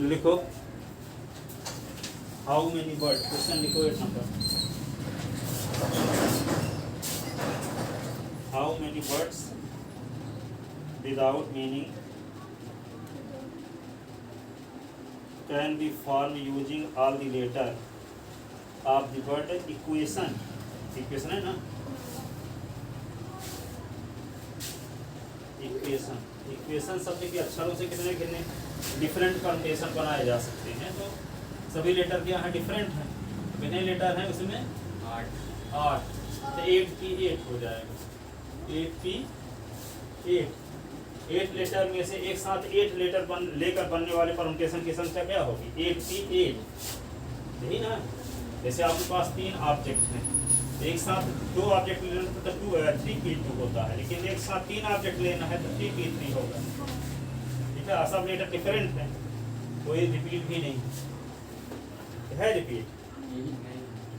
लिखो how many word, question लिखो 8 number. How many words without meaning can be form using all the letter of the word equation. Equation है ना, equation. Equation शब्द के अक्षरों से कितने कितने डिफरेंट परम्यूटेशन बनाए जा सकते हैं। तो सभी लेटर क्या है, डिफरेंट है। कितने लेटर हैं उसमें, 8। तो 8 हो जाएगा, 8 लेटर में से एक साथ 8 लेटर लेकर बनने वाले परम्यूटेशन की संख्या क्या होगी, 8 यही ना। जैसे आपके पास 3 ऑब्जेक्ट हैं, एक साथ 2 ऑब्जेक्ट लेना तो 3p2 होता है, लेकिन एक साथ 3 ऑब्जेक्ट लेना है तो 3p3 होगा। ठीक है, सब लेटर डिफरेंट है, कोई रिपीट भी नहीं है। रिपीट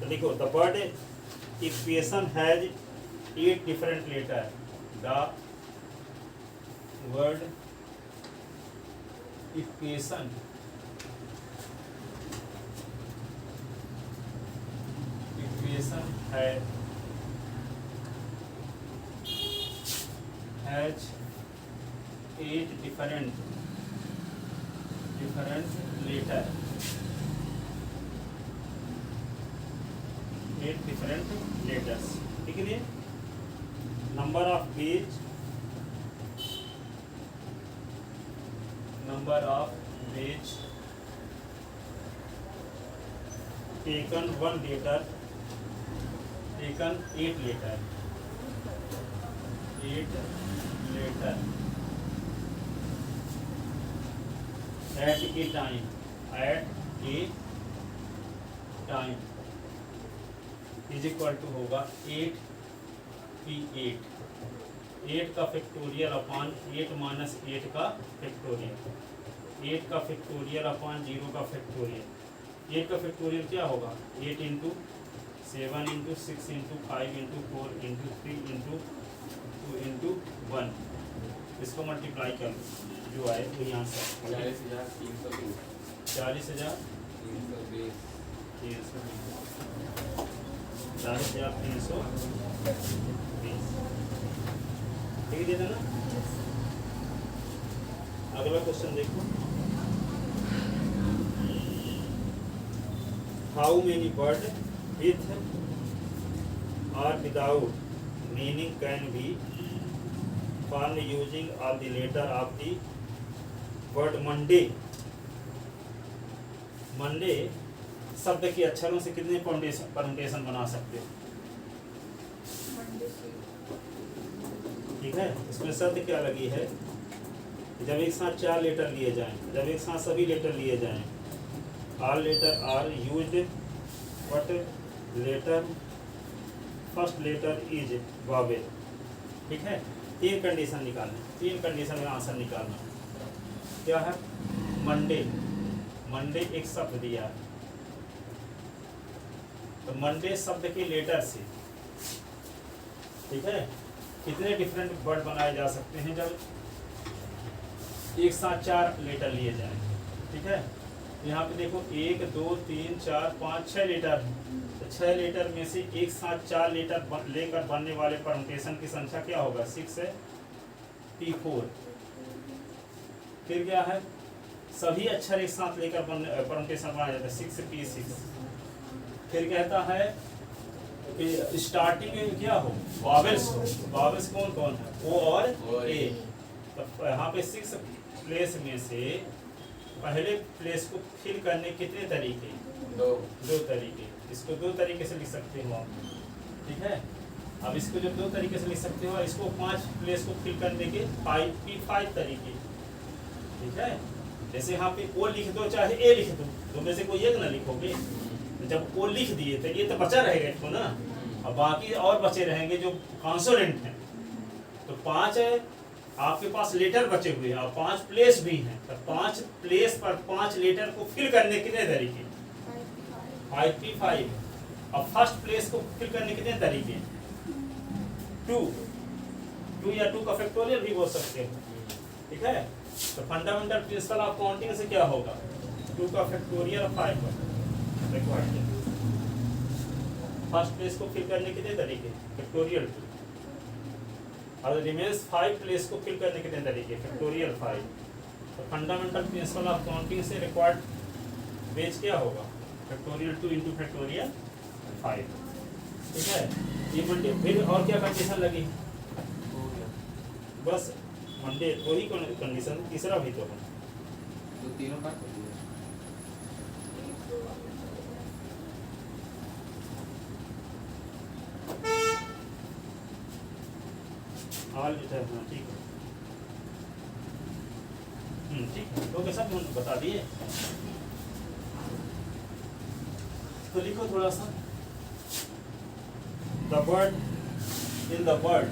तो देखो, the word equation has 8 different letter. The word equation has 8 different letter, 8 different letters। ठीक है, number of page taken 1 letter, taken 8 letter at a time is equal to होगा 8p8। 8 का फैक्टोरियल अपॉन 8 माइनस 8 का factorial, 8 का factorial upon 0 का factorial. 8 का factorial क्या होगा, 8 into 7 into 6 into 5 into 4 into 3 into 2 into 1। इसको मल्टीप्लाई कर जो आए वही आंसर 40,320। 40,320। 40,320 ठीक है ना। अगला क्वेश्चन देखो, हाउ मेनी वर्ड विथ और without meaning can be form using all the letter of the word Monday. Monday शब्द के अक्षरों से कितने परम्यूटेशन बना सकते हो। ठीक है, इसमें शब्द क्या लगी है, जब एक साथ 4 लेटर लिए जाएं, जब एक साथ सभी लेटर लिए जाएं, all letter are used but letter first letter is vowel. ठीक है, 3 कंडीशन निकालना, 3 कंडीशन में आंसर निकालना। क्या है, मंडे एक शब्द दिया है, तो मंडे शब्द के लेटर से, ठीक है, कितने डिफरेंट वर्ड बनाए जा सकते हैं जब एक साथ 4 लेटर लिए जाएं। ठीक है, यहाँ पे देखो 1 2 3 4 5 6 लेटर हैं, तो 6 लेटर में से एक साथ 4 लेटर लेकर बनने वाले परम्यूटेशन की संख्या क्या होगा, 6p4। फिर क्या है, सभी अक्षर एक साथ लेकर परम्यूटेशन बनाया जाता है, 6p6। फिर कहता है कि स्टार्टिंग में क्या हो, वॉवेल्स हो। वॉवेल्स कौन कौन है, ओ और ए। तो यहाँ पे 6 प्लेस में से पहले प्लेस को फिल करने कितने तरीके, 2 तरीके। इसको 2 तरीके से लिख सकते हो आप। ठीक है, अब इसको जब 2 तरीके से लिख सकते हो, इसको 5 प्लेस को फिल करने के 5 तरीके। ठीक है, जैसे यहाँ पे ओ लिख दो चाहे ए लिख दो, तो में से कोई एक ना लिखोगे। जब ओ लिख दिए तो ये तो बचा रहेगा इसको ना, अब बाकी और बचे रहेंगे जो कॉन्सोनेंट हैं। तो 5 है आपके पास लेटर बचे हुए हैं और 5 प्लेस भी हैं, तो 5 प्लेस पर 5 लेटर को फिल करने कितने तरीके, 5p5। अब फर्स्ट प्लेस को फिल करने कितने तरीके, 2 या 2 का फैक्टोरियल भी बोल सकते हो। ठीक है, तो फंडामेंटल प्रिंसिपल ऑफ काउंटिंग से क्या होगा, 2 का फैक्टोरियल 5 रिक्वायर्ड है। फर्स्ट प्लेस को फिल करने के लिए तरीके फैक्टोरियल 2 और रिमेन्स 5 प्लेस को फिल करने के लिए तरीके फैक्टोरियल 5। तो फंडामेंटल प्रिंसिपल ऑफ काउंटिंग से रिक्वायर्ड बेस क्या होगा फैक्टोरियल 2 इंटू फैक्टोरियल 5। ठीक है ये मंडे। फिर और क्या कंडीशन लगी बस मंडे वही कंडीशन तीसरा भी तो है तो तीनों का कर दिया। ऑल डिटरमिनेंट ठीक है ठीक है तो सब बता दिए। तो लिखो थोड़ा सा the word in the word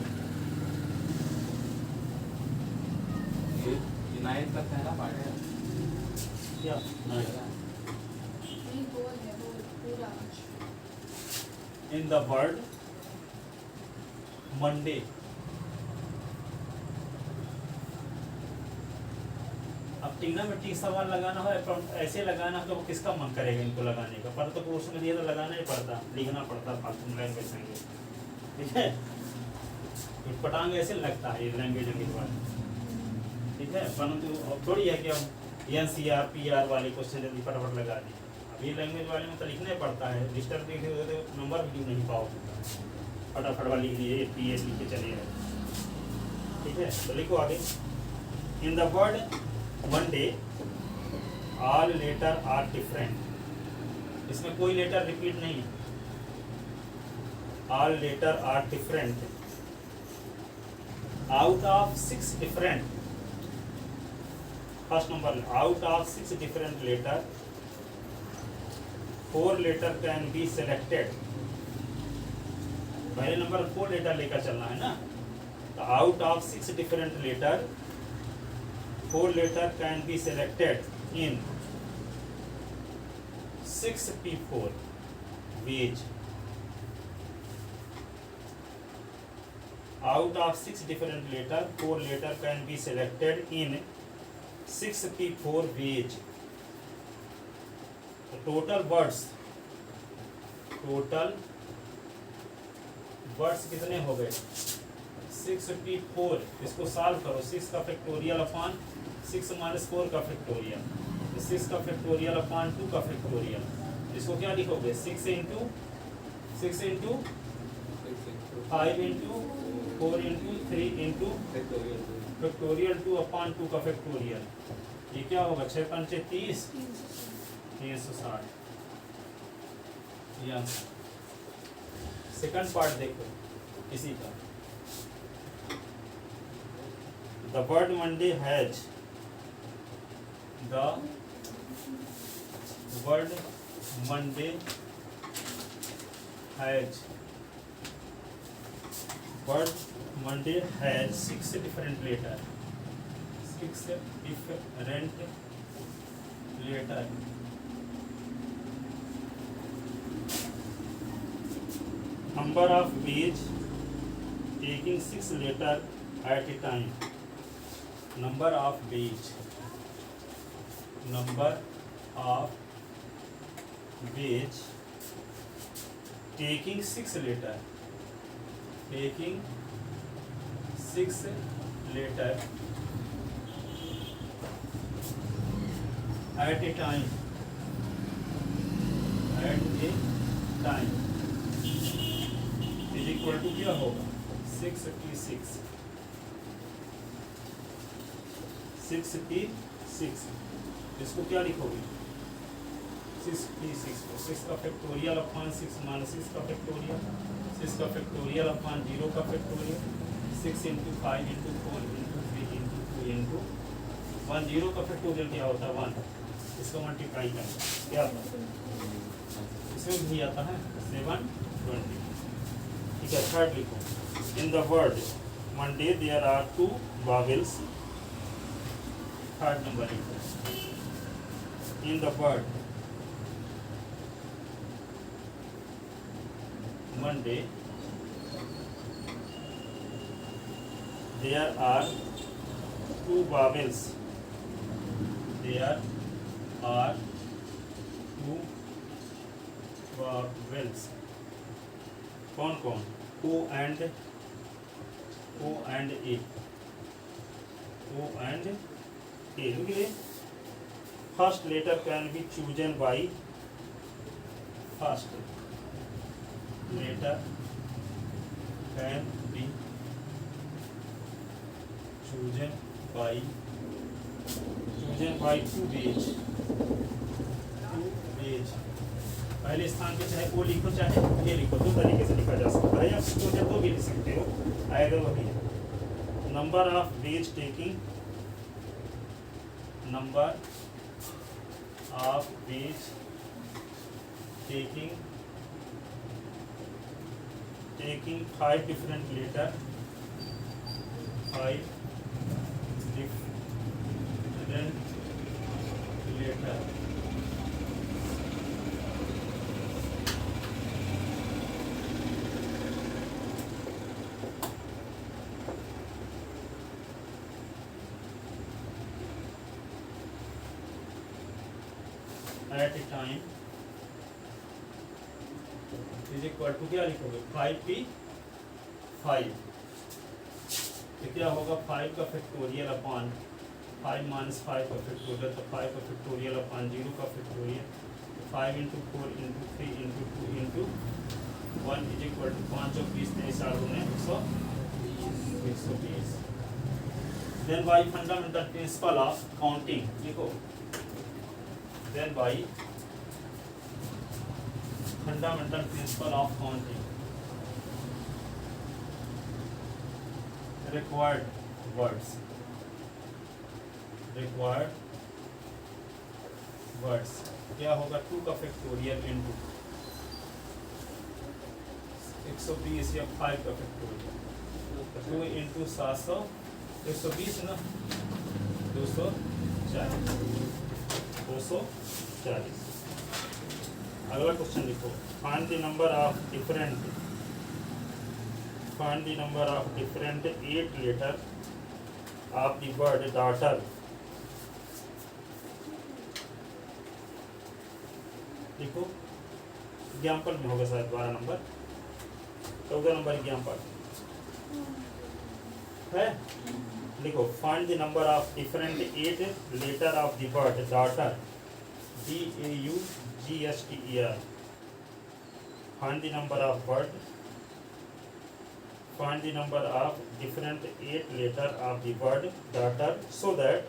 ये नाइन्थ का पहला पार्ट है क्या नहीं बोल है वो पूरा इन द वर्ड मंडे अब ट्रिग्नोमेट्रिक सवाल लगाना हो ऐसे लगाना हो तो वो किसका मन करेगा इनको लगाने का। पर तो कोर्स में दिया तो लगाना ही पड़ता लिखना पड़ता फालतू लैंग्वेज संगे ठीक है पटांग ऐसे लगता है ये लैंग्वेज वाले ठीक है। परंतु अब थोड़ी है कि अब NCR PR वाले क्वेश्चन जल्दी फटाफट लगा दी। अब ये लैंग्वेज वाले में तो लिखना ही पड़ता है डिस्टर्ब देखे तो नंबर भी नहीं पाओगे फटाफट वाली लिख लिए PS लिख के चले गए ठीक है। तो लिखो आगे in the word Monday all letter are different. इसमें कोई लेटर रिपीट नहीं है। All letter are different out of 6 different first number out of 6 different letter 4 letter can be selected. पहले नंबर 4 लेटर लेकर चलना है ना। तो out of 6 different letter 4 letter can be selected in 6P4 wage. Out of 6 different letter 4 letter can be selected in 6P4 wage. The total words कितने हो गए 6P4। इसको सॉल्व करो 6 का फैक्टोरियल अपॉन 6 माइनस 4 का फैक्टोरियल 6 का factorial upon 2 का factorial. इसको क्या लिखोगे 6 into 5 into 4 into 3 into factorial 2 upon 2 का फैक्टोरियल। ये क्या होगा 6 पंचे 30 360। ये आंसर। सेकंड पार्ट देखो इसी का The word Monday has the word Monday has word Monday has 6 different letter 6 different letter number of page taking 6 letter at a time number of beige taking 6 letter at a time is equal to क्या होगा 6P6 इसको क्या लिखोगे 6P6 को 6 का factorial upon 6 minus 6 का factorial 6 का factorial upon 0 का factorial 6 into 5 into 4 into 3 into 2 into 1 0 का फैक्टोरियल क्या होता है 1। इसको मल्टीप्लाई करना क्या आता है इसमें भी आता है 720। ठीक है। थर्ड लिखो in the word Monday there are 2 vowels। Third number in the word Monday there are 2 vowels are two vowels. कौन कौन? ओ एंड ए, देखिए first letter can be chosen by, first letter can be chosen by two ways. पहले स्थान पे चाहे ओ लिखो चाहे ये लिखो, दो तरीके से लिखा जा सकता है, या चूजन दो भी लिख सकते हो, आएगा वही है। Number of ways taking, number of ways taking 5 different letter, 5 different letter। At a time is equal to क्या लिखोगे? 5p5, तो क्या होगा? 5 का फैक्टोरियल अपॉन 5 माइनस 5 का फैक्टोरियल, तो 5 का फैक्टोरियल अपॉन 0 का factorial, 5 into 4 into 3 into 2 into 1 is equal to 5 और 20 120। Then by fundamental principle of counting लिखो, then by fundamental principle of counting, required words, क्या होगा? 2 का फैक्टोरियल इंटू 120 या 5 का फैक्टोरियल, 2 इंटू 700, 120 ना, 240। अगला क्वेश्चन लिखो, find the number of different 8 letter of the word daughter. लिखो, एग्जाम्पल में होगा शायद 12 नंबर, 14 नंबर एग्जाम्पल है। लिखो, find the number of different 8 letter of the word daughter, DAUGHTER। Find the number of different 8 letter of the word daughter so that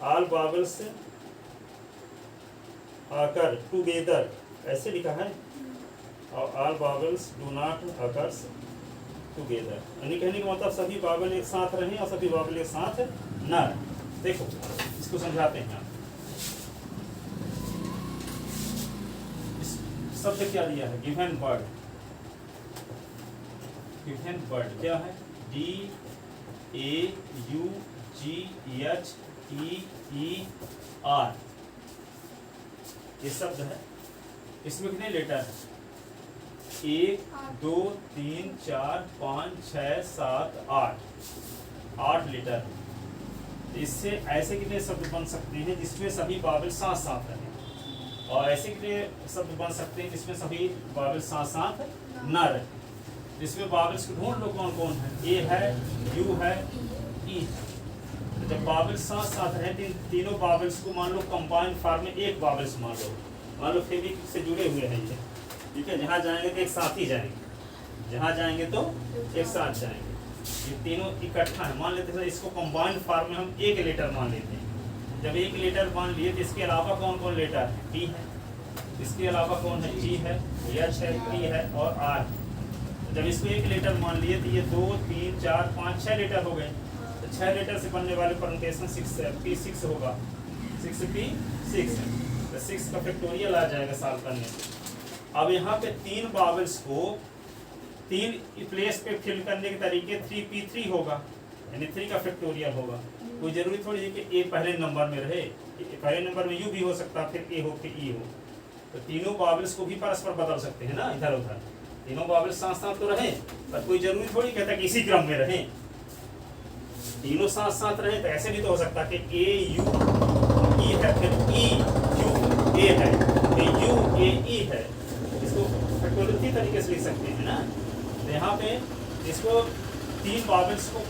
all vowels occur together, ऐसे लिखा है, और all vowels do not occur together, यानी कहने का मतलब सभी vowel एक साथ रहें और सभी वावल एक साथ न रहें। देखो इसको समझाते हैं। शब्द क्या दिया है? गिवन वर्ड क्या है? DAUGHTER, ये शब्द है। इसमें कितने लेटर है? 1 2 3 4 5 6 7 8 लेटर। इससे ऐसे कितने शब्द बन सकते हैं जिसमें सभी वावल साथ साथ रहें, और ऐसे कितने शब्द बन सकते हैं जिसमें सभी वावल साथ साथ न रहे। इसमें वावल्स को ढूंढ लो कौन कौन है। ए है, यू है, ई है। तो जब वावल साथ साथ रहे, तीनों वावल्स को मान लो कंबाइंड फॉर्म में एक वावल्स मान लो फेविक्विक से जुड़े हुए हैं ये, ठीक है। जहाँ जाएंगे तो एक साथ ही जाएंगे, जहाँ जाएंगे तो एक साथ जाएंगे। ये तीनों इकट्ठा है, मान लेते हैं इसको कंबाइंड फॉर्म में हम एक लेटर मान लेते हैं। जब एक लेटर मान लिए तो इसके अलावा कौन कौन लेटर है? टी है, इसके अलावा कौन है? जी है, एच है, पी है और आर। जब इसको एक लेटर मान लिए तो ये 2 3 4 5 6 लेटर हो गए। तो 6 लेटर से बनने वाले परमुटेशन 6 होगा, 6p6, तो 6 का फैक्टोरियल आ जाएगा सॉल्व करने से। अब यहाँ पे 3 वावल्स को 3 प्लेस पे फिल करने के तरीके 3p3 होगा, यानी 3 का फैक्टोरियल होगा। कोई जरूरी थोड़ी है कि ए पहले नंबर में रहे, पहले नंबर में यू भी हो सकता, फिर ए हो, फिर ई हो। तो तीनों वावल्स को भी परस्पर बदल सकते हैं ना, इधर उधर तीनों वावल्स साथ साथ तो रहे, पर कोई जरूरी थोड़ी कहता कि इसी क्रम में रहे, तीनों साथ साथ रहे। तो ऐसे भी तो हो सकता है कि ए यू ई है, फिर ई यू ए है, यू ए ई है, इसको फैक्टोरियल 3 तरीके से लिख सकते हैं ना। तो यहाँ पे इसको 3 वॉवेल्स को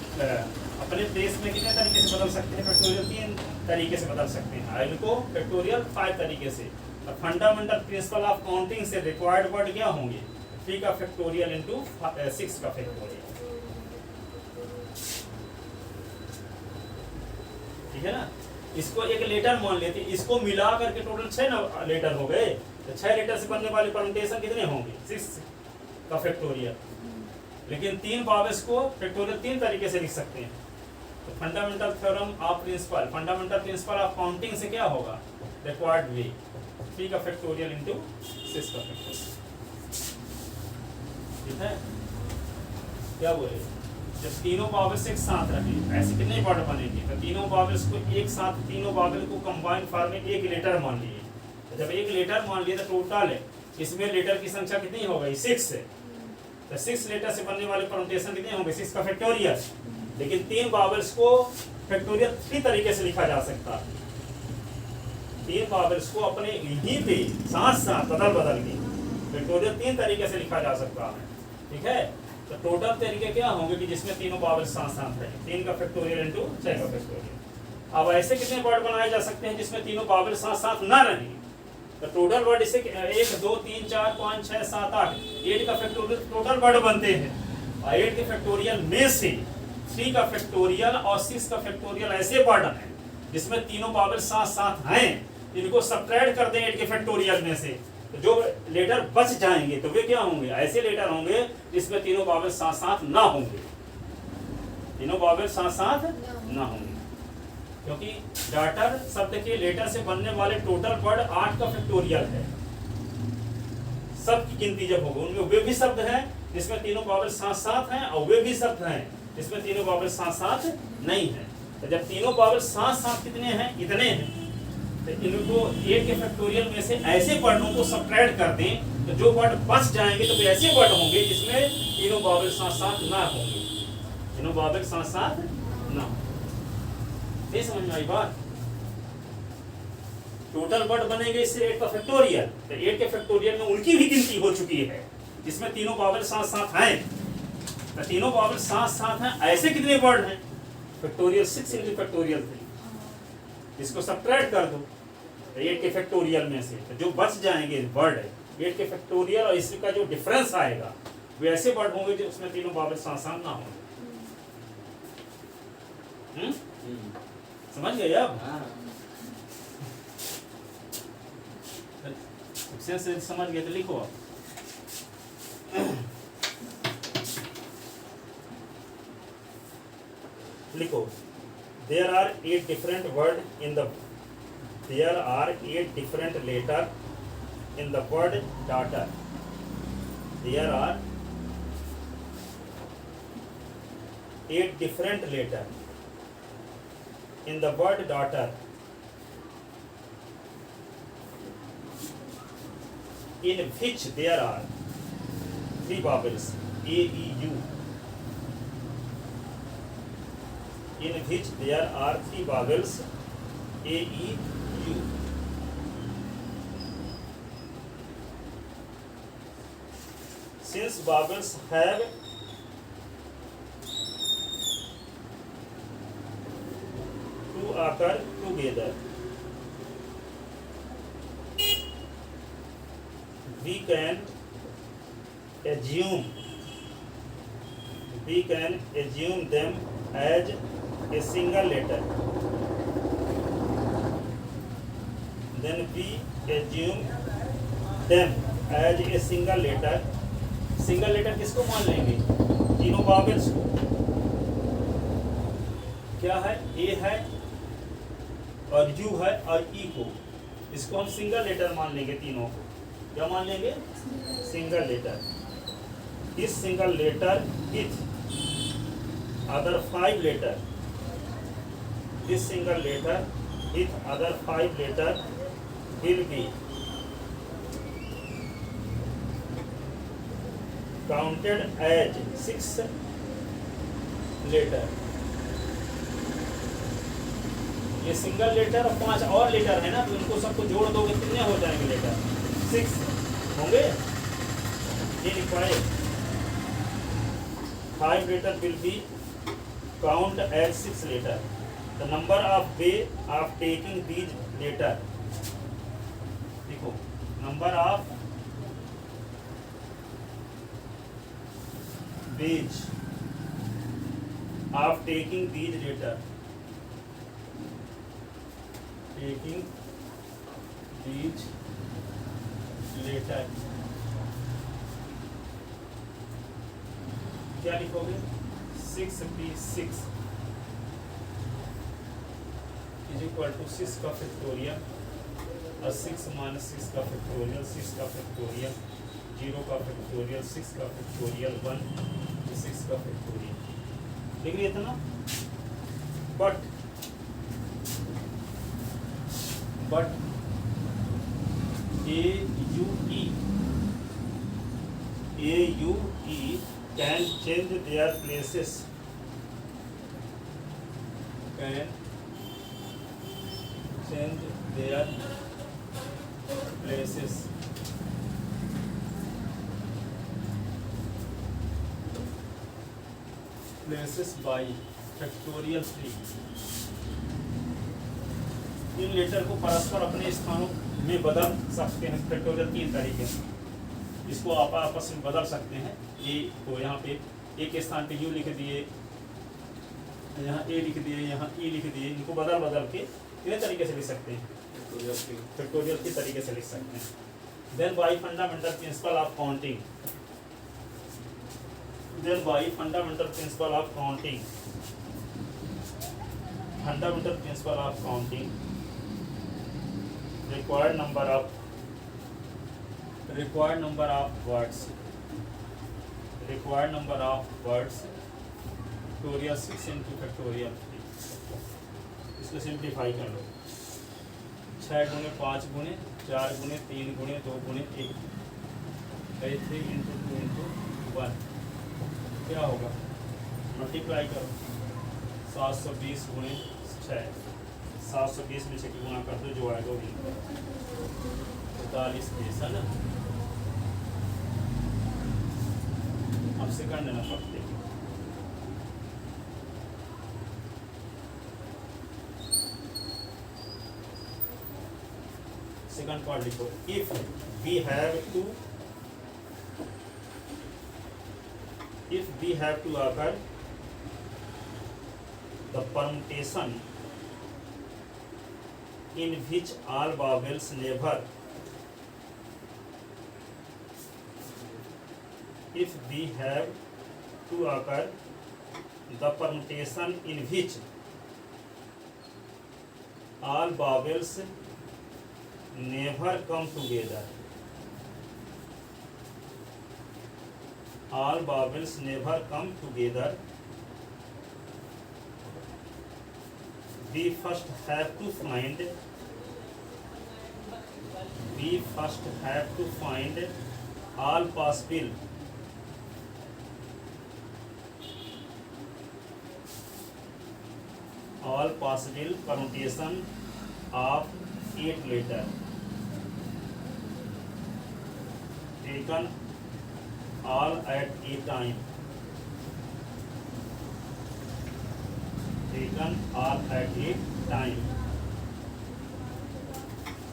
अपने प्लेस में कितने तरीके से बदल सकते हैं? फैक्टोरियल 3 तरीके से बदल सकते हैं, और इनको फैक्टोरियल 5 तरीके से। तो फंडामेंटल प्रिंसिपल ऑफ काउंटिंग से रिक्वायर्ड वर्ड क्या होंगे? 3 का फैक्टोरियल इंटू 6 का फैक्टोरियल, ठीक है ना। इसको एक लेटर मान लेते, इसको मिला करके टोटल 6 लेटर हो गए, तो 6 लेटर से बनने वाले परमुटेशन कितने होंगे? 6 का फैक्टोरियल। लेकिन 3 वॉवेल्स को फैक्टोरियल 3 तरीके से लिख सकते हैं। तो fundamental theorem of principle, fundamental principle of counting से क्या होगा? रिक्वायर्ड वे 3 का फैक्टोरियल इंटू 6 का फैक्टोरियल, ठीक है। क्या बोले? जब तीनों वॉवेल्स एक साथ रहे, ऐसे कितने वर्ड बनेंगे? तो तीनों वॉवेल्स को एक साथ, तीनों वॉवेल को कंबाइन फॉर्म में एक लेटर मान लिए। तो जब एक लेटर मान लिए तो टोटल इसमें लेटर की संख्या कितनी हो गई? 6 है। तो 6 लेटर से बनने वाले परमुटेशन कितने होंगे? 6 का फैक्टोरियल। लेकिन 3 वॉवेल्स को फैक्टोरियल 3 तरीके से लिखा जा सकता है। 3 वॉवेल्स को अपने यहीं पे साथ साथ बदल के फैक्टोरियल 3 तरीके से लिखा जा सकता है, ठीक है। तो टोटल तरीके क्या होंगे कि जिसमें तीनों वॉवेल्स साथ साथ रहे? 3 का फैक्टोरियल इंटू 6 का फैक्टोरियल। अब ऐसे कितने वर्ड बनाए जा सकते हैं जिसमें तीनों वॉवेल्स साथ साथ ना रहे? तो टोटल वर्ड इसे 1 2 3 4 5 6 7 8 8 का फैक्टोरियल टोटल वर्ड बनते हैं। और 8 के फैक्टोरियल में से 3 का फैक्टोरियल और 6 का फैक्टोरियल ऐसे वर्ड हैं जिसमें तीनों वॉवेल्स साथ साथ हैं। इनको सब्ट्रैक्ट कर दें 8 के फैक्टोरियल में से, तो जो लेटर बच जाएंगे तो वे क्या होंगे? ऐसे लेटर होंगे जिसमें तीनों वॉवेल्स साथ साथ ना होंगे, तीनों वॉवेल्स साथ साथ ना होंगे। क्योंकि डाटर शब्द के लेटर से बनने वाले टोटल वर्ड 8 का फैक्टोरियल है। सब की गिनती जब होगी उनमें वे भी शब्द हैं जिसमें तीनों वॉवेल्स साथ साथ हैं, और वे भी शब्द हैं जिसमें तीनों वॉवेल्स साथ साथ नहीं है। तो जब तीनों वॉवेल्स साथ साथ कितने हैं? इतने हैं। तो इनको 8 के फैक्टोरियल में से ऐसे वर्डों को सब्ट्रैक्ट कर दें तो जो वर्ड बच जाएंगे तो वे ऐसे वर्ड होंगे जिसमें तीनों वॉवेल्स साथ साथ ना होंगे, तीनों वॉवेल्स साथ साथ ना होंगे। नहीं समझ में आई बात? टोटल वर्ड बनेंगे इससे 8 का फैक्टोरियल, तो 8 के फैक्टोरियल में उनकी भी गिनती हो चुकी है जिसमें तीनों वॉवेल्स साथ साथ हैं। तो तीनों वॉवेल्स साथ साथ हैं, ऐसे कितने वर्ड हैं? Factorial 6 into factorial 3। इसको सब्ट्रैक्ट कर दो 8 के फैक्टोरियल में से, तो जो बच जाएंगे वर्ड 8 के फैक्टोरियल और इसका जो डिफरेंस आएगा वे ऐसे वर्ड होंगे जो उसमें तीनों वॉवेल्स साथ साथ ना होंगे। समझ गए अब? से समझ गए तो लिखो आप। लिखो, there are 8 different word in the, there are 8 different letter in the word daughter. There are 8 different letter in the word daughter, in which there are 3 vowels a, e, u, in which there are 3 vowels a, e, u. Since vowels have to occur together, we can assume them as a single letter. Then we assume them as a single letter. Single letter किसको मान लेंगे? तीनों vowels को। क्या है? ए है और you है और ई को, इसको हम सिंगल लेटर मान लेंगे। तीनों को क्या मान लेंगे? Single letter. इस single letter with other 5 letter, this single letter with other 5 letter will be counted as 6 letter. ये सिंगल लेटर और 5 और लेटर है ना, तो इनको सबको जोड़ दोगे कितने हो जाएंगे लेटर? 6 होंगे। ये required 5 letter will be count as 6 letter. The number of way of taking these letter, देखो number of ways of taking these later, taking these later, क्या लिखोगे? 6p6 इज इक्वल टू 6 का फैक्टोरियल और 6 minus 6 का factorial, 6 का factorial, 0 का factorial, 6 का factorial, 1, 6 का फैक्टोरियल। ठीक है इतना। But AUE can change their places, can change their places by factorial 3। इन लेटर को परस्पर अपने स्थानों में बदल सकते हैं फैक्टोरियल 3 तरीके से। इसको आप आपस में बदल सकते हैं। ये तो यहाँ पे एक स्थान पे यू लिख दिए, यहाँ ए लिख दिए, यहाँ ई लिख दिए, इनको बदल के कितने तरीके से लिख सकते हैं? फैक्टोरियल के तरीके से लिख सकते हैं। Then by fundamental principle of counting, then by fundamental principle of counting, fundamental principle of counting, required number of words, factorial 6 into factorial 3। इसको सिंप्लीफाई कर लो, 6 गुणे 5 गुणे 4 गुणे 3 गुणे 2 गुणे 1, 3 into 2 into 1 क्या होगा? मल्टीप्लाई करो, 720 गुणे 6, 720 में से गुणा कर दो, जो आएगा वही 45 देश है ना। अब सेकंड नंबर देखिए, सेकंड पार्ट लिखो। If we have to occur the permutation in which all vowels never, if we have to occur the permutation in which all vowels never come together, all vowels never come together, we first have to find all possible permutation of 8 letter taken all at a time,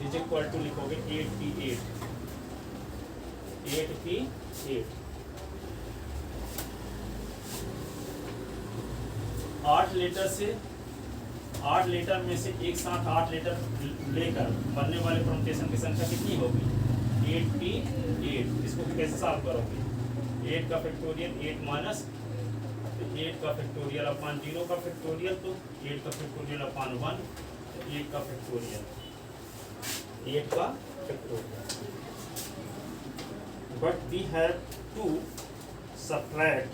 is equal to लिखोगे 8p8, 8p8। 8 letter से 8 letter में से एक साथ 8 letter लेकर बनने वाले permutation की संख्या कितनी होगी? 8p8। इसको कैसे सॉल्व करोगे? 8 का फैक्टोरियल 8 माइनस 8 का फैक्टोरियल अपान 0 का फैक्टोरियल, तो 8 का फैक्टोरियल अपान 1, 8 का फैक्टोरियल, 8 का factorial. But we have to subtract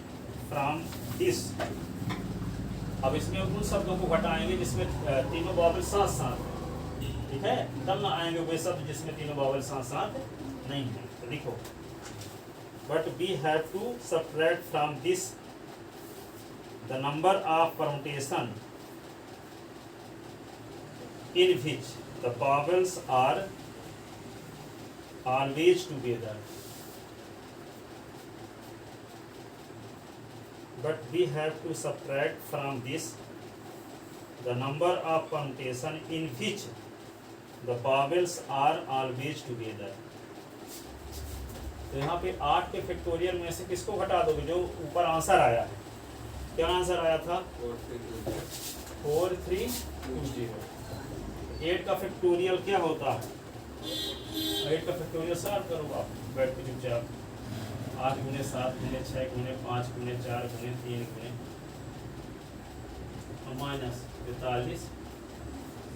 from this. अब इसमें उन शब्दों को घटाएंगे जिसमें तीनों वॉवल साथ साथ, ठीक है, तब ना आएंगे वे शब्द जिसमें तीनों वॉवल साथ साथ नहीं है। तो लिखो, but we have to subtract from this the number of permutation in which the vowels are always together, but we have to subtract from this the number of permutation in which the vowels are always together. तो यहाँ पे 8 के factorial में से किसको घटा दोगे? जो ऊपर आंसर आया है, क्या आंसर आया था? 4320। 8 का फैक्टोरियल क्या होता है? 8 का फैक्टोरियल सॉल्व करो आप बैठ के चुपचाप। 8 गुने 7 गुने 6 गुने 5 गुने 4 गुने 3 गुने माइनस 45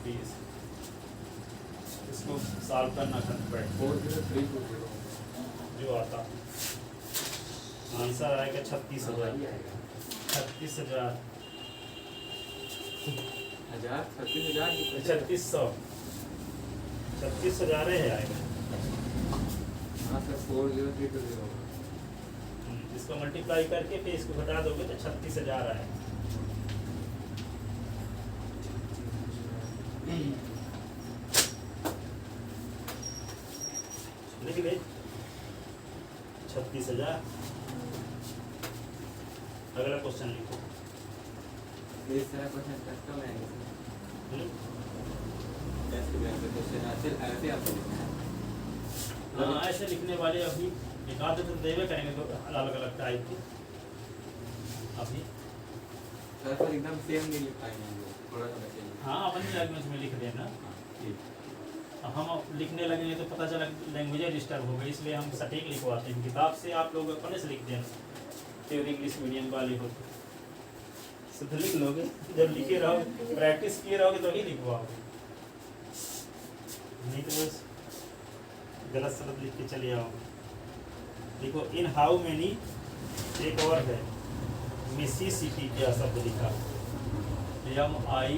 20। इसको सॉल्व करना था बैठ 40320 जो आता आंसर आएगा 36,000। 36,000 3600 36,000 है आएगा। हाँ सर 40320 इसको मल्टीप्लाई करके फिर इसको घटा दोगे तो 36,000 आएगा। लिख ले 36,000। अगला क्वेश्चन लिखो। इस तरह क्वेश्चन टेस्ट में आएंगे टेस्ट में क्वेश्चन ऐसे आपको लिखना है। हाँ ऐसे लिखने वाले अभी एक आध तो देवे करेंगे तो अलग अलग टाइप के अभी सर एकदम सेम नहीं लिख पाएंगे हम लोग, थोड़ा सा बचेंगे। हाँ अपनी लैंग्वेज में लिख देना। हम लिखने लगेंगे तो पता चला लैंग्वेज डिस्टर्ब हो गई, इसलिए हम सटीक लिखवाते हैं। किताब से आप लोग अपने से लिख देना, प्योर इंग्लिश मीडियम वाले हो तो लिख लोगे। जब लिखे रहो प्रैक्टिस किए रहोगे तो ही लिखवाओगे, नहीं तो बस गलत सलत लिख के चले आओगे। देखो इन हाउ मेनी एक और है मिसिसिपी क्या शब्द लिखा MI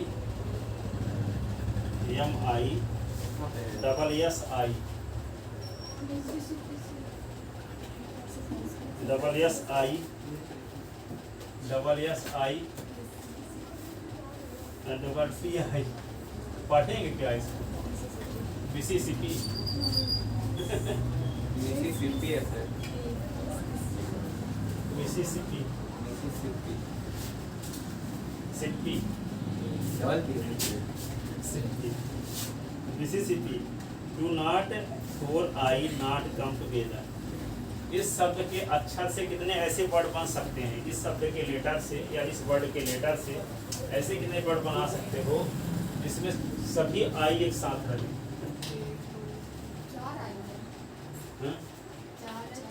double SI double PI पढ़ेंगे क्या इसको? मिसिसिपी मिसिसिपी है sir Mississippi CP double P Mississippi do not 4I not come together. इस शब्द के अक्षर से कितने ऐसे वर्ड बन सकते हैं? इस शब्द के लेटर से या इस वर्ड के लेटर से ऐसे कितने वर्ड बना सकते हो जिसमें सभी I एक साथ रहे?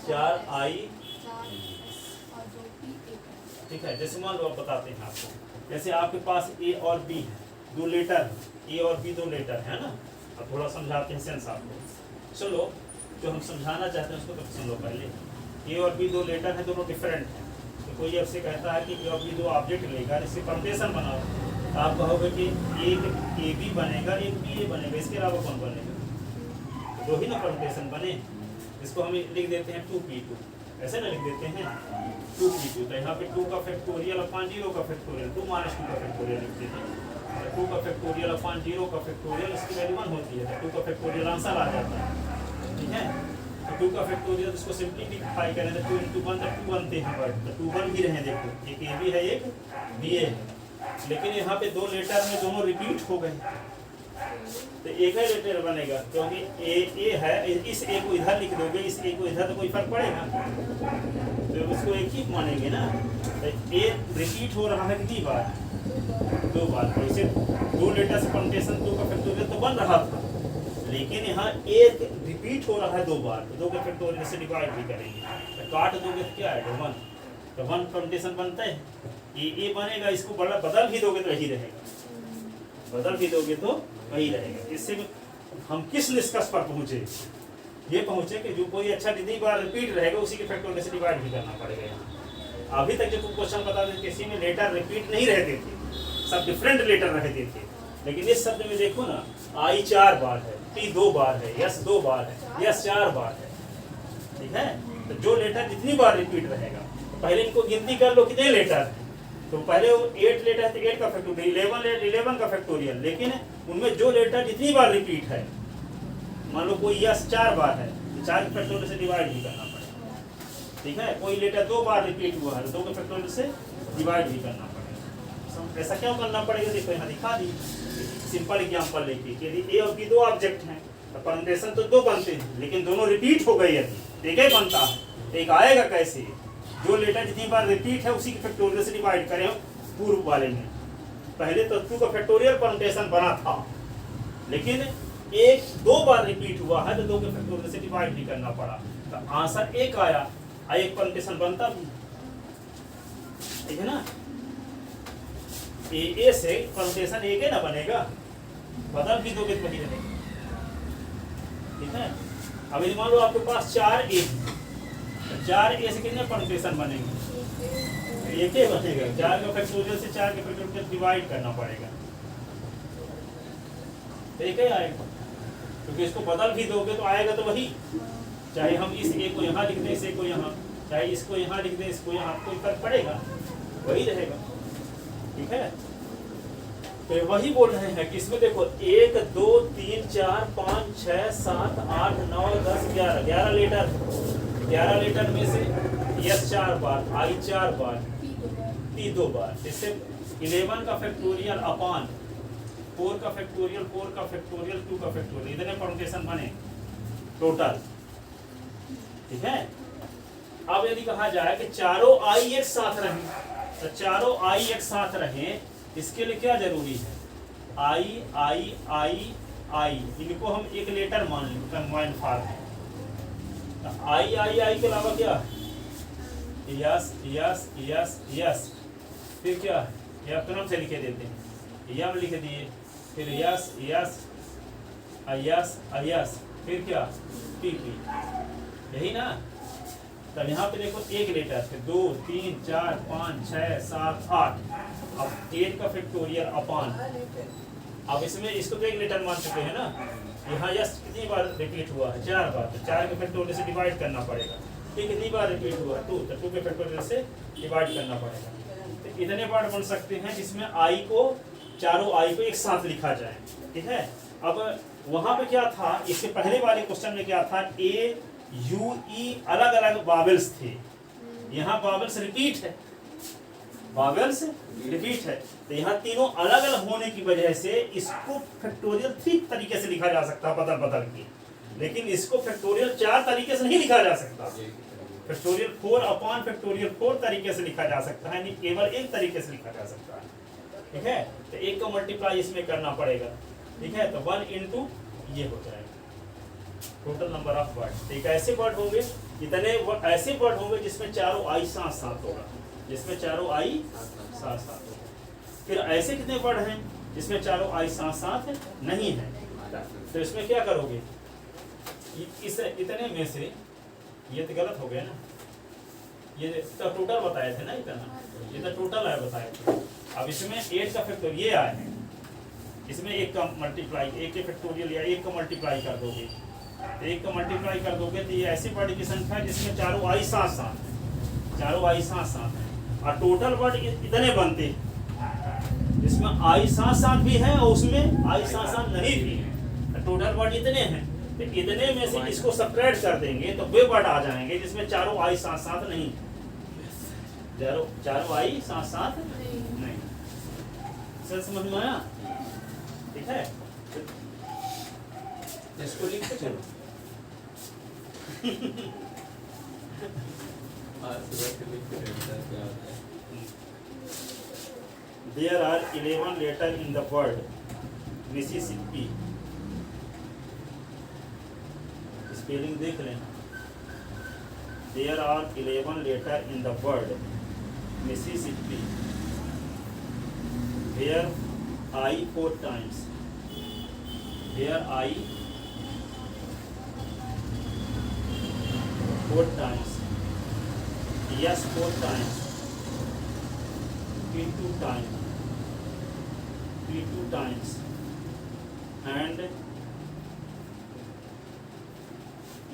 4 I ठीक है। जैसे मान लो आप बताते हैं आपको, जैसे आपके पास A और B है, दो लेटर A और B दो लेटर है ना। अब थोड़ा समझाते हैं सेंस आपको। चलो जो हम समझाना चाहते हैं उसको तो सुन लो पहले। A और B दो लेटर है, दोनों डिफरेंट है। तो कोई आपसे कहता है कि A और B दो ऑब्जेक्ट लेगा, इससे परमुटेशन बनाओ, तो आप कहोगे कि एक AB बनेगा एक BA बनेगा, इसके अलावा कौन बनेगा? दो ही ना परमुटेशन बने। इसको हम लिख देते हैं 2P2, ऐसे ना लिख देते हैं 2P2। तो यहाँ पे 2 का फैक्टोरियल अपॉन 0 का फैक्टोरियल 2 - 2 का फैक्टोरियल लिख देते हैं। 2 का फैक्टोरियल अपॉन 0 का फैक्टोरियल, इसकी वैल्यू 1 होती है, 2 का फैक्टोरियल आंसर आ जाता है। ठीक है, तो 2 का फैक्टोरियल इसको सिंपलीफाई करें तो 2 × 1 तो 2 बनते हैं वर्ड, तो 2 1 ही रहे। देखो एक AB है एक BA है, लेकिन यहाँ पे दो लेटर में दोनों रिपीट हो गए तो एक ही लेटर बनेगा, क्योंकि A है। इस A को इधर लिख दोगे, इस A को इधर, तो कोई फर्क पड़ेगा? तो उसको एक ही मानेंगे ना। तो A रिपीट हो रहा है कितनी बार? 2 बार। तो इसे दो लेटर से परमुटेशन 2 का फैक्टोरियल तो बन रहा था, लेकिन यहाँ एक रिपीट हो रहा है 2 बार, तो 2 के फैक्टोरियल से डिवाइड भी करेंगे। तो काट दोगे तो क्या आएगा? 1। तो 1 परमुटेशन बनता है, A बनेगा, इसको बदल भी दोगे तो यही रहेगा, बदल भी दोगे तो वही रहेगा। इससे हम किस निष्कर्ष पर पहुंचे? ये पहुंचे कि जो कोई अच्छा जितनी बार रिपीट रहेगा उसी के फैक्टोरियल से डिवाइड भी करना पड़ेगा। यहाँ अभी तक जो तुम क्वेश्चन बता देते किसी में लेटर रिपीट नहीं रहते थे, सब डिफरेंट लेटर रहते थे, लेकिन इस शब्द में देखो ना I 4 बार है, T 2 बार है, S 2 बार है, S 4 बार है। ठीक है, तो जो लेटर जितनी बार रिपीट रहेगा, तो पहले इनको गिनती कर लो कितने लेटर है। तो पहले वो 8 लेटर है तो 8 का फैक्टोरियल, 11 का फैक्टोरियल, लेकिन उनमें जो लेटर जितनी बार रिपीट है, मान लो कोई यस 4 बार है तो 4 के फैक्टोरियल से डिवाइड भी करना पड़ेगा, ठीक है। कोई लेटर 2 बार रिपीट हुआ है तो 2 के फैक्टोरियल से डिवाइड भी करना पड़ेगा। ऐसा क्यों करना पड़ेगा, देखो यहाँ दिखा दी सिंपल एग्जांपल लेके कि यदि ए और बी 2 ऑब्जेक्ट हैं तो परमुटेशन तो 2 बनते हैं, लेकिन दोनों रिपीट हो गए यदि एक ही बनता है, एक आएगा कैसे, जो लेटर जितनी बार रिपीट है उसी के फैक्टोरियल से डिवाइड करें। पूर्व वाले में पहले तो 2 का फैक्टोरियल परमुटेशन बना था, लेकिन 1-2 बार रिपीट हुआ है तो 2 के फैक्टोरियल से डिवाइड भी करना पड़ा, तो आंसर 1 आया, एक परमुटेशन बनता भी, ठीक है ना। ए से परमुटेशन 1 है ना बनेगा, बदल भी 2 के वही रहेगा, ठीक है। अब यदि मान लो आपके पास 4A, 4A से कितने परमुटेशन बनेंगे, एक ही बनेगा, 4 का फैक्टोरियल से 4 के फैक्टोरियल डिवाइड करना पड़ेगा, एक ही आएगा, क्योंकि इसको बदल भी दोगे तो आएगा तो वही, चाहे हम इस ए को यहाँ लिख दें, इस ए को यहाँ, चाहे इसको यहाँ लिख दें, इसको यहाँ, कोई फर्क पड़ेगा, वही रहेगा, ठीक है। तो वही बोल रहे हैं कि इसमें देखो 1 2 3 4 5 6 7 8 9 10 11 11 लेटर, 11 लेटर में से यस 4 बार, आई 4 बार, टी 2 बार, इससे 11 का फैक्टोरियल अपॉन 4 का फैक्टोरियल, 4 का फैक्टोरियल, 2 का फैक्टोरियल, इतने परमुटेशन बने टोटल, ठीक है। अब यदि कहा जाए कि चारों आई एक साथ रहें, तो चारों आई एक साथ रहें, इसके लिए क्या जरूरी है, आई आई आई आई, इनको हम एक लेटर मान लें, कंबाइंड फॉर्म है। आई आई आई के अलावा क्या, यस यस यस यस, फिर क्या है, या क्रम से लिखे देते हैं, यम लिख दिए, फिर यस यस यस यस, फिर क्या पी पी, यही ना। तब यहाँ पे देखो एक लेटर, फिर 2 3 4 5 6 7 8, अब 8 का फैक्टोरियल अपॉन, अब इसमें इसको तो एक लेटर मान चुके हैं ना, यहाँ यस कितनी बार रिपीट हुआ है, 4 बार, तो 4 के फैक्टोरियल से डिवाइड करना पड़ेगा, ठीक, कितनी बार रिपीट हुआ 2, तो 2 के फैक्टोरियल से डिवाइड करना पड़ेगा। तो इतने पार्ट बन सकते हैं जिसमें आई को, चारों आई को एक साथ लिखा जाए, ठीक है। अब वहां पे क्या था, इसके पहले वाले क्वेश्चन में क्या था, ए यू ई अलग अलग वावेल्स थे, यहाँ वावेल्स रिपीट है, वावेल्स रिपीट है, तो यहाँ तीनों अलग अलग होने की वजह से इसको फैक्टोरियल 3 तरीके से लिखा जा सकता है बदल बदल के, लेकिन इसको फैक्टोरियल 4 तरीके से नहीं लिखा जा सकता, फैक्टोरियल 4 अपॉन फैक्टोरियल 4 तरीके से लिखा जा सकता है, नहीं केवल एक तरीके से लिखा जा सकता है, ठीक है। तो एक का मल्टीप्लाई इसमें करना पड़ेगा, ठीक है, तो 1 इंटू ये हो जाएगा टोटल नंबर ऑफ वर्ड। एक ऐसे वर्ड होंगे, इतने ऐसे वर्ड होंगे जिसमें चारों आई साथ साथ होगा, जिसमें चारों आई साथ साथ होगा। फिर ऐसे कितने वर्ड हैं जिसमें चारों आई साथ साथ नहीं है, तो इसमें क्या करोगे, इस इतने में से, ये तो गलत हो गया ना, ये तो टोटल बताए थे ना, इतना ये तो टोटल है बताए थे। अब इसमें 8 का फैक्टोरियल ये आए हैं, इसमें 1 का मल्टीप्लाई, 1 के फैक्टोरियल या 1 का मल्टीप्लाई कर दोगे, 1 का मल्टीप्लाई कर दोगे तो ये ऐसी वर्ड की संख्या है जिसमें चारों आई साथ साथ है, चारों आई साथ साथ है, और टोटल वर्ड इतने बनते हैं जिसमें आई साथ साथ भी है और उसमें आई साथ साथ नहीं भी है, टोटल वर्ड इतने हैं, तो इतने में से इसको सेपरेट कर देंगे तो वे वर्ड आ जाएंगे जिसमें चारों आई साथ साथ नहीं, चारों आई साथ साथ नहीं। सर समझ में आया, ठीक है, इसको लिखते चलो। There are 11 letters in the word Mississippi. Spelling देख लेना। There are 11 letters in the word Mississippi. Where I 4 times. Where I 4 times. Yes 4 times. P 2 times. P 2 times. And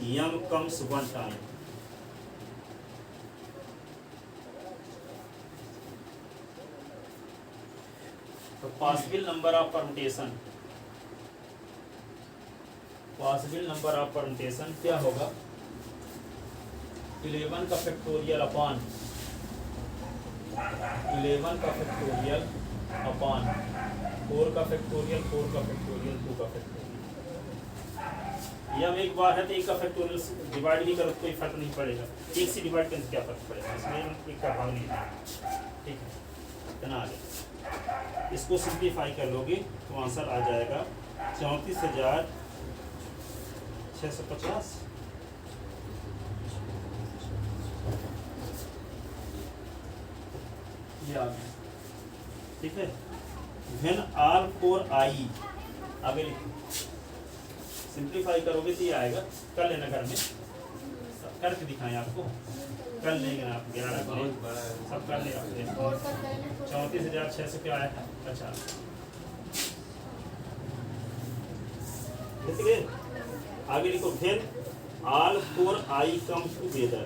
yum comes 1 time. Possible number of permutation, possible number of permutation क्या होगा? 11 का factorial upon 11 का factorial upon 4 का factorial 4 का factorial 2 का factorial. यह एक बार है तो एक का फैक्टोरियल डिवाइड भी करो तो कोई फर्क नहीं पड़ेगा, एक से डिवाइड करने से क्या फर्क पड़ेगा, इसमें एक का भाग नहीं है। ठीक है, इतना आ गया। इसको सिंप्लीफाई कर लोगे तो आंसर आ जाएगा 34,650। ये आ गया। ठीक है, व्हेन आल फोर आई, आगे लिखो, सिंप्लीफाई करोगे तो ये आएगा। कर लेना घर में, सब करके दिखाएं आपको, कर लेंगे आप 11 को सब कर लेगा। 34,600 क्या आया है? अच्छा, आगे लिखो, when all four I come together,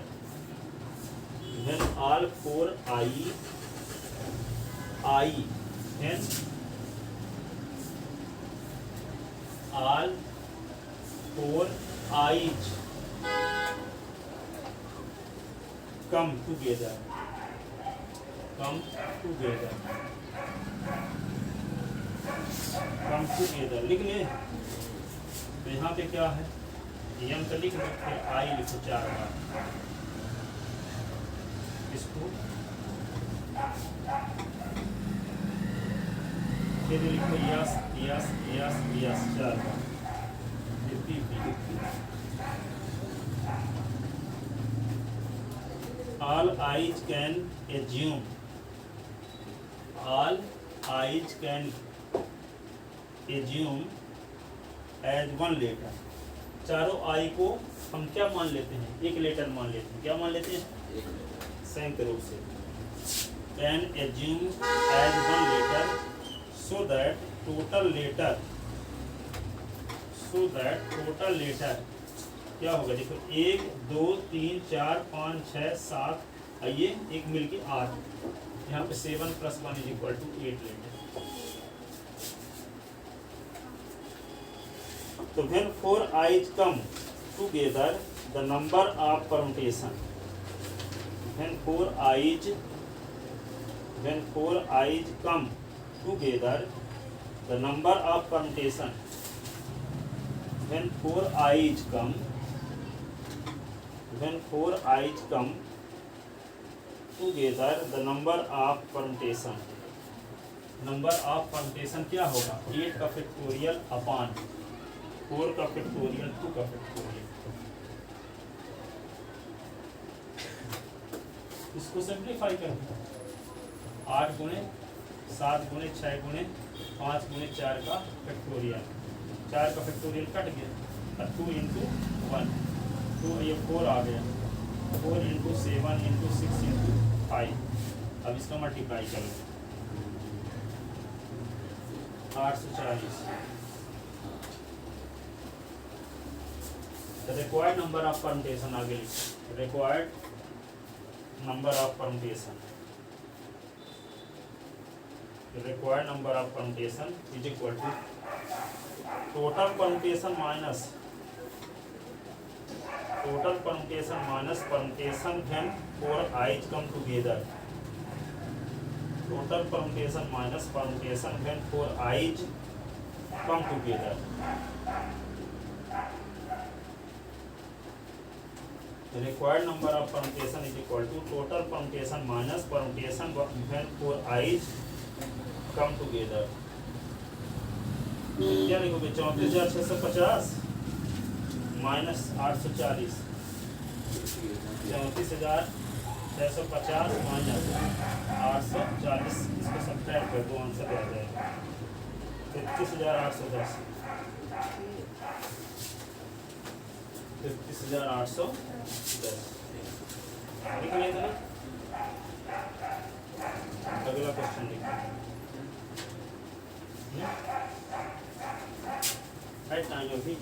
when all four I when all four eyes come together, come together, come together लिख ले। तो यहाँ पे क्या है, यम तो लिख लो, फिर आई लिखो 4 बार। इसको फिर लिखो yes yes yes yes 4 bar. All eyes can assume, all eyes can assume as one letter। चारों आई को हम क्या मान लेते हैं? एक लेटर मान लेते हैं। क्या मान लेते हैं? संयुक्त रूप से। Can assume as one letter so that total letter क्या होगा? देखो 1 2 3 4 5 6 7, आइए एक मिलके 8, यहाँ पे 7 + 1 = 8 लेंगे। तो when 4 I's come together the number of permutation, when 4 I's come together the number of permutation, when 4 eyes come together the number of permutation, number of permutation क्या होगा? 8 का फैक्टोरियल अपॉन 4 का फैक्टोरियल 2 का फैक्टोरियल। इसको simplify कर दो, 8 गुणे 7 गुणे 6 गुणे 5 गुणे 4 का फैक्टोरियल, 4 का फैक्टोरियल कट गया और 2 × 1, 2 ये 4 आ गया, 4 × 7 × 6 × 5। अब इसका मल्टीप्लाई करो, 840। रिक्वायर्ड नंबर ऑफ परमुटेशन, आगे लिखो, required number of permutation, required number of permutation is equal to total permutation minus permutation when 4 I's come together, total permutation minus permutation when 4 I's come together. Required number of permutation is equal to total permutation minus permutation when 4 I's come together. क्या लिखोगे? 34,650 minus 840, 34,650 minus 840, इसको subtract कर दो, answer आ जाएगा 33,810, 33,810 लिख लेते ना। अगला क्वेश्चन लिखो, राइट टाइम अभी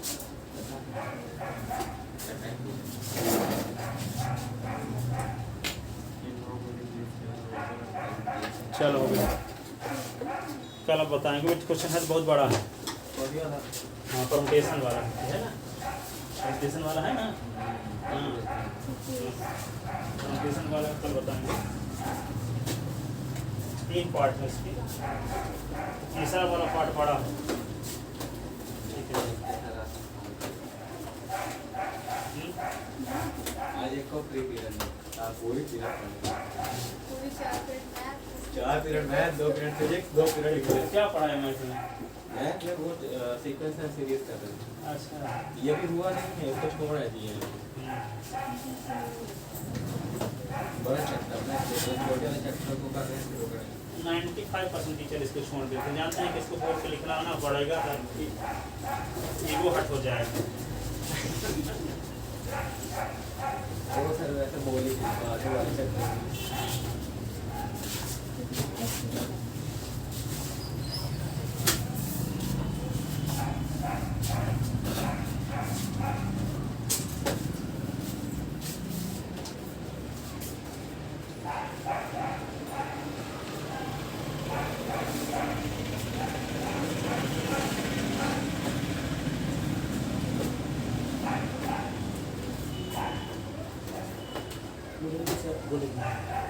चलो हो गया। कल आप बताएंगे, क्वेश्चन है तो बहुत बड़ा है। बढ़िया था। हाँ परमुटेशन वाला है ना, परमुटेशन वाला है ना। हाँ परमुटेशन वाला कल बताएंगे। 3 पार्ट है इसकी, तीसरा वाला पार्ट बड़ा है। ठीक है। आज एक को फ्री पीरियड है, आप पूरी पीरियड पढ़ेंगे। पूरी 4 period math, 4 period math, 2 period physics, 2 period economics. क्या पढ़ा है मैथ में? मैथ में वो सीक्वेंस एंड सीरीज कर रहे हैं। अच्छा। ये भी हुआ नहीं है, कुछ छोड़ है दिए हैं। बड़ा चैप्टर में छोटे वाले चैप्टर को कर रहे हैं, शुरू करेंगे। 95% टीचर इसको छोड़ देते हैं, जानते हैं कि इसको बोर्ड पे लिखना आना पड़ेगा, ईगो हट हो जाएगा। वो सर वैसे बोली थी आगे वाले चैप्टर में। बोलिए।